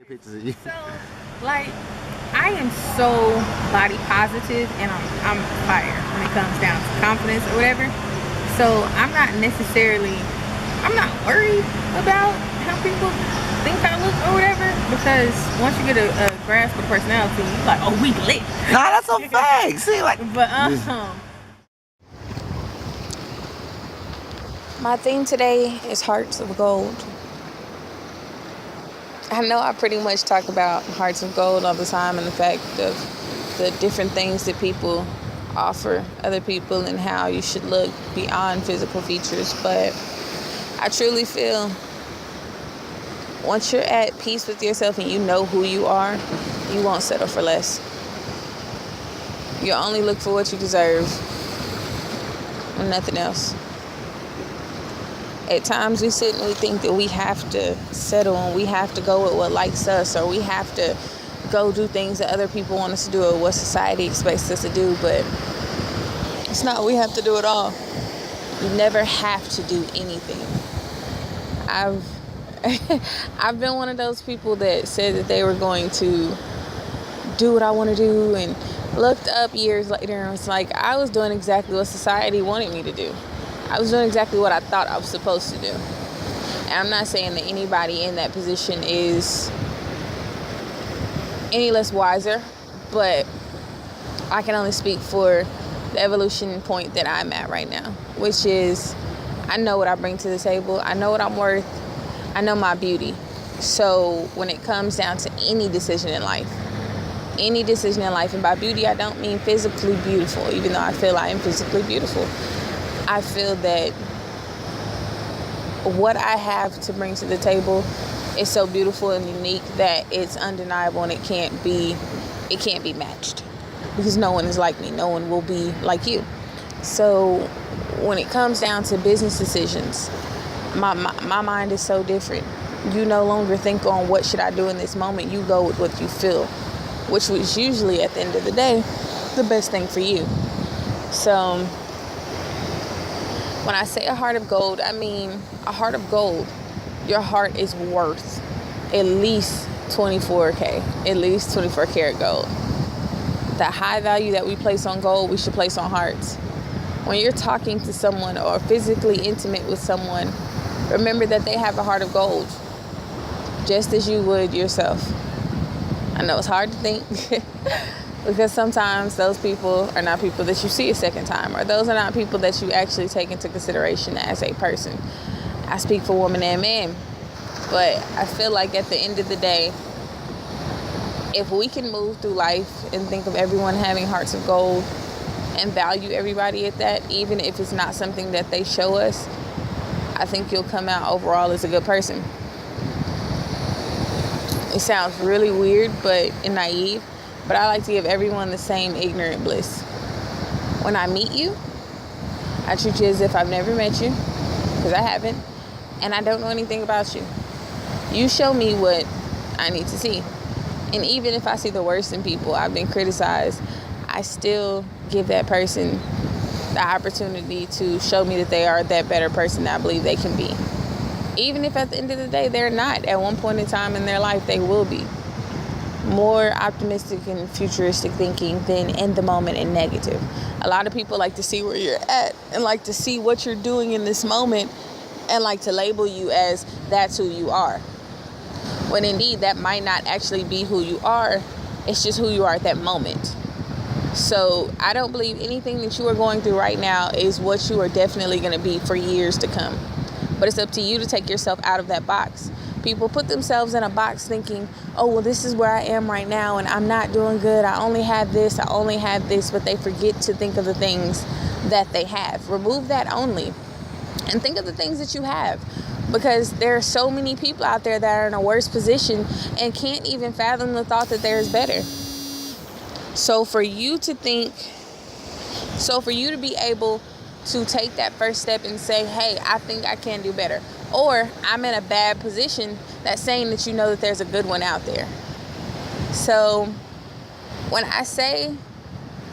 Pictures of you. So, like, I am so body positive, and I'm fire when it comes down to confidence or whatever. So I'm not worried about how people think I look or whatever, because once you get a grasp of personality, you're like, oh, we lit. Nah, that's a fact. See, like, But my theme today is hearts of gold. I know I pretty much talk about hearts of gold all the time, and the fact of the different things that people offer other people and how you should look beyond physical features. But I truly feel once you're at peace with yourself and you know who you are, you won't settle for less. You'll only look for what you deserve and nothing else. At times we sit and we think that we have to settle and we have to go with what likes us, or we have to go do things that other people want us to do or what society expects us to do, but it's not what we have to do at all. You never have to do anything. I've been one of those people that said that they were going to do what I want to do, and looked up years later and was like, I was doing exactly what society wanted me to do. I was doing exactly what I thought I was supposed to do. And I'm not saying that anybody in that position is any less wiser, but I can only speak for the evolution point that I'm at right now, which is I know what I bring to the table. I know what I'm worth. I know my beauty. So when it comes down to any decision in life, and by beauty I don't mean physically beautiful, even though I feel I am physically beautiful. I feel that what I have to bring to the table is so beautiful and unique that it's undeniable, and it can't be matched, because no one is like me. No one will be like you. So when it comes down to business decisions, my mind is so different. You no longer think on what should I do in this moment. You go with what you feel, which was usually at the end of the day the best thing for you. So when I say a heart of gold, I mean a heart of gold. Your heart is worth at least 24K, at least 24 karat gold. The high value that we place on gold, we should place on hearts. When you're talking to someone or physically intimate with someone, remember that they have a heart of gold, just as you would yourself. I know it's hard to think because sometimes those people are not people that you see a second time, or those are not people that you actually take into consideration as a person. I speak for women and men, but I feel like at the end of the day, if we can move through life and think of everyone having hearts of gold and value everybody at that, even if it's not something that they show us, I think you'll come out overall as a good person. It sounds really weird and naive, but I like to give everyone the same ignorant bliss. When I meet you, I treat you as if I've never met you, because I haven't, and I don't know anything about you. You show me what I need to see. And even if I see the worst in people, I've been criticized, I still give that person the opportunity to show me that they are that better person that I believe they can be. Even if at the end of the day they're not, at one point in time in their life they will be. More optimistic and futuristic thinking than in the moment and negative. A lot of people like to see where you're at and like to see what you're doing in this moment and like to label you as that's who you are. When indeed that might not actually be who you are. It's just who you are at that moment. So I don't believe anything that you are going through right now is what you are definitely going to be for years to come. But it's up to you to take yourself out of that box. People put themselves in a box thinking, oh, well, this is where I am right now and I'm not doing good. I only have this, but they forget to think of the things that they have. Remove that only and think of the things that you have, because there are so many people out there that are in a worse position and can't even fathom the thought that there is better. So for you to be able to take that first step and say, hey, I think I can do better, or I'm in a bad position, that's saying that you know that there's a good one out there. So when I say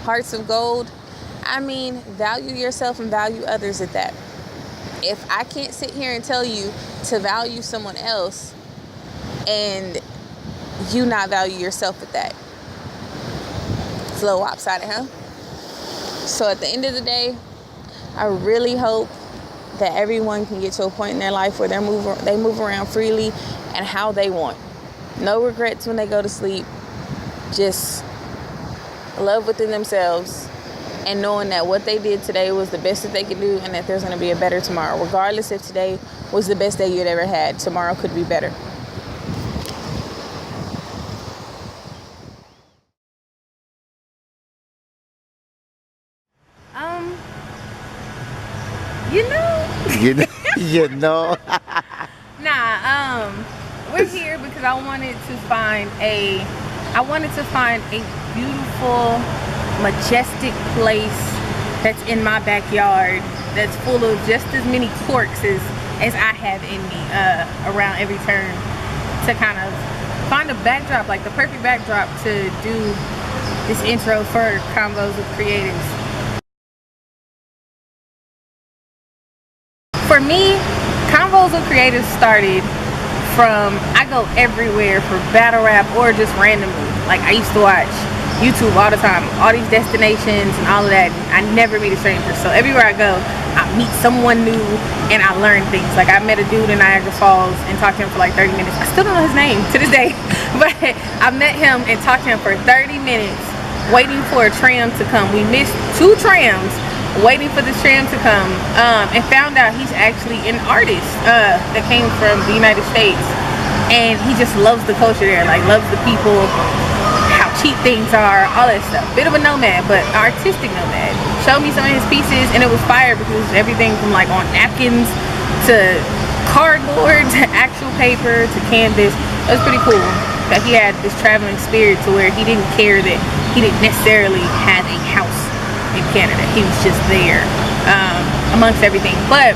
hearts of gold, I mean value yourself and value others at that. If I can't sit here and tell you to value someone else and you not value yourself at that. It's a little lopsided, huh? So at the end of the day, I really hope that everyone can get to a point in their life where they move around freely and how they want. No regrets when they go to sleep. Just love within themselves and knowing that what they did today was the best that they could do and that there's going to be a better tomorrow. Regardless if today was the best day you'd ever had, tomorrow could be better. You know. Nah, we're here because I wanted to find a beautiful, majestic place that's in my backyard that's full of just as many quirks as I have in me around every turn, to kind of find a backdrop, like the perfect backdrop to do this intro for Convos with Creatives. For me, Convos with Creatives started from, I go everywhere for battle rap or just randomly. Like, I used to watch YouTube all the time, all these destinations and all of that. I never meet a stranger, so everywhere I go, I meet someone new and I learn things. Like, I met a dude in Niagara Falls and talked to him for like 30 minutes. I still don't know his name to this day, but I met him and talked to him for 30 minutes waiting for a tram to come. We missed 2 trams waiting for this tram to come, and found out he's actually an artist that came from the United States, and he just loves the culture there, like loves the people, how cheap things are, all that stuff. Bit of a nomad, but artistic nomad. Showed me some of his pieces and it was fire because it was everything from like on napkins to cardboard to actual paper to canvas. It was pretty cool that he had this traveling spirit to where he didn't care that he didn't necessarily have a house in Canada. He was just there amongst everything. But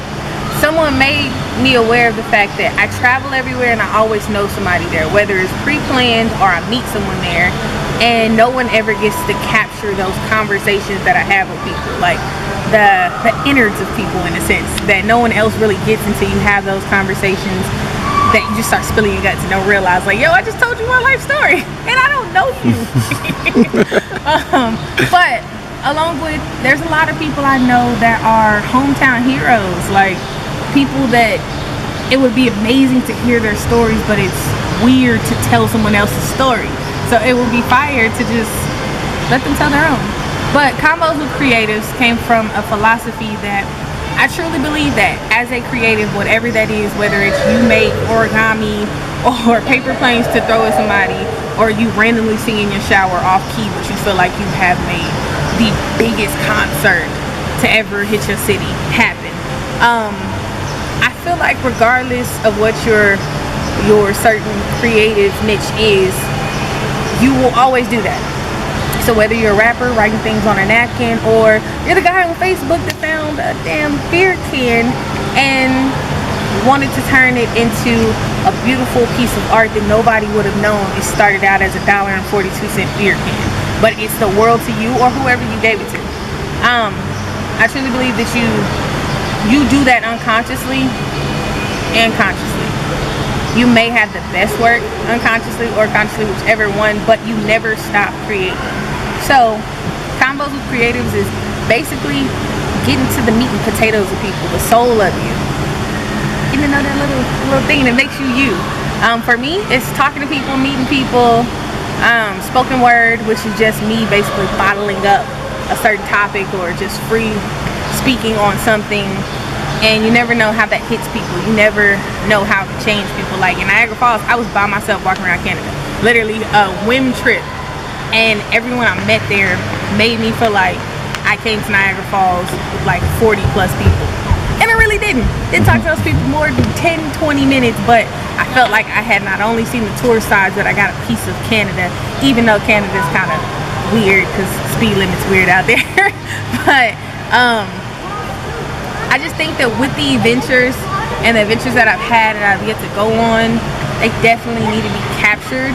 someone made me aware of the fact that I travel everywhere and I always know somebody there, whether it's pre-planned or I meet someone there, and no one ever gets to capture those conversations that I have with people, like the innards of people, in a sense, that no one else really gets until you have those conversations that you just start spilling your guts and don't realize, like, yo, I just told you my life story and I don't know you. But along with, there's a lot of people I know that are hometown heroes, like people that it would be amazing to hear their stories, but it's weird to tell someone else's story. So it would be fire to just let them tell their own. But Convos with Creatives came from a philosophy that I truly believe that as a creative, whatever that is, whether it's you make origami or paper planes to throw at somebody, or you randomly sing in your shower off key, but you feel like you have made the biggest concert to ever hit your city happen. I feel like regardless of what your certain creative niche is, you will always do that. So whether you're a rapper writing things on a napkin, or you're the guy on Facebook that found a damn beer can and wanted to turn it into a beautiful piece of art that nobody would have known it started out as a $1.42 beer can, but it's the world to you or whoever you gave it to. I truly believe that you do that unconsciously and consciously. You may have the best work unconsciously or consciously, whichever one, but you never stop creating. So Convos with Creatives is basically getting to the meat and potatoes of people, the soul of you, getting to know that little thing that makes you you. For me, it's talking to people, meeting people, spoken word, which is just me basically bottling up a certain topic or just free speaking on something, and you never know how that hits people. You never know how to change people. Like in Niagara Falls, I was by myself walking around Canada, literally a whim trip, and everyone I met there made me feel like I came to Niagara Falls with like 40 plus people, and I really didn't talk to those people more than 10-20 minutes, but I felt like I had not only seen the tourist sides, but I got a piece of Canada, even though Canada's kind of weird because speed limit's weird out there. But I just think that with the adventures and the adventures that I've had and I've yet to go on, they definitely need to be captured.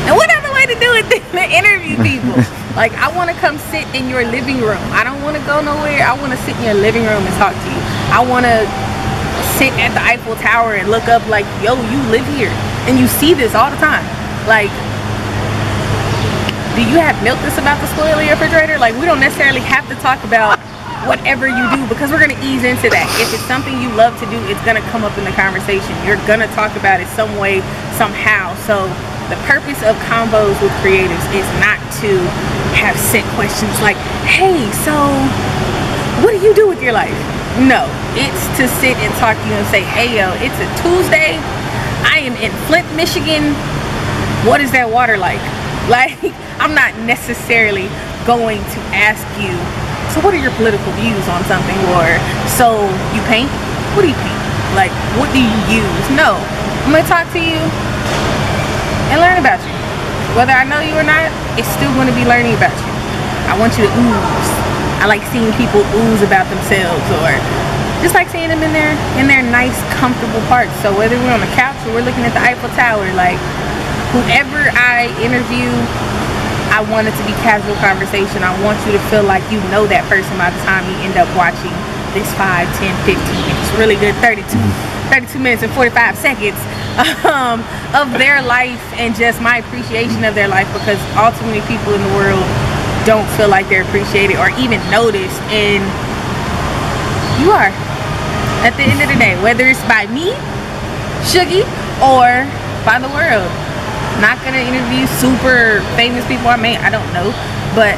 And what other way to do it than to interview people? Like, I want to come sit in your living room. I don't want to go nowhere. I want to sit in your living room and talk to you. I want to sit at the Eiffel Tower and look up like, yo, you live here. And you see this all the time. Like, do you have milk that's about to spoil in your refrigerator? Like, we don't necessarily have to talk about whatever you do, because we're gonna ease into that. If it's something you love to do, it's gonna come up in the conversation. You're gonna talk about it some way, somehow. So the purpose of Convos with Creatives is not to have set questions like, hey, so what do you do with your life? No, it's to sit and talk to you and say, hey, yo, it's a Tuesday. I am in Flint, Michigan. What is that water like? Like, I'm not necessarily going to ask you, so what are your political views on something? Or, so you paint? What do you paint? Like, what do you use? No, I'm gonna talk to you and learn about you. Whether I know you or not, it's still gonna be learning about you. I want you to ooze. I like seeing people ooze about themselves, or just like seeing them in their nice, comfortable parts. So whether we're on the couch or we're looking at the Eiffel Tower, like, whoever I interview, I want it to be casual conversation. I want you to feel like you know that person by the time you end up watching this 5, 10, 15 minutes, really good 32 minutes and 45 seconds of their life, and just my appreciation of their life, because ultimately people in the world don't feel like they're appreciated or even noticed, and you are at the end of the day, whether it's by me, Shuggy, or by the world. Not gonna interview super famous people. I don't know, but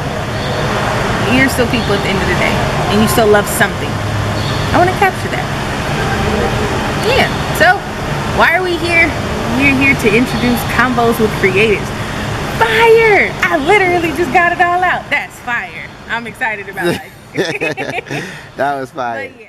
you're still people at the end of the day, and you still love something. I want to capture that. Yeah. So why are we here? We're here to introduce Convos with Creatives. Fire! I literally just got it all out. That's fire. I'm excited about life. That was fire. But yeah.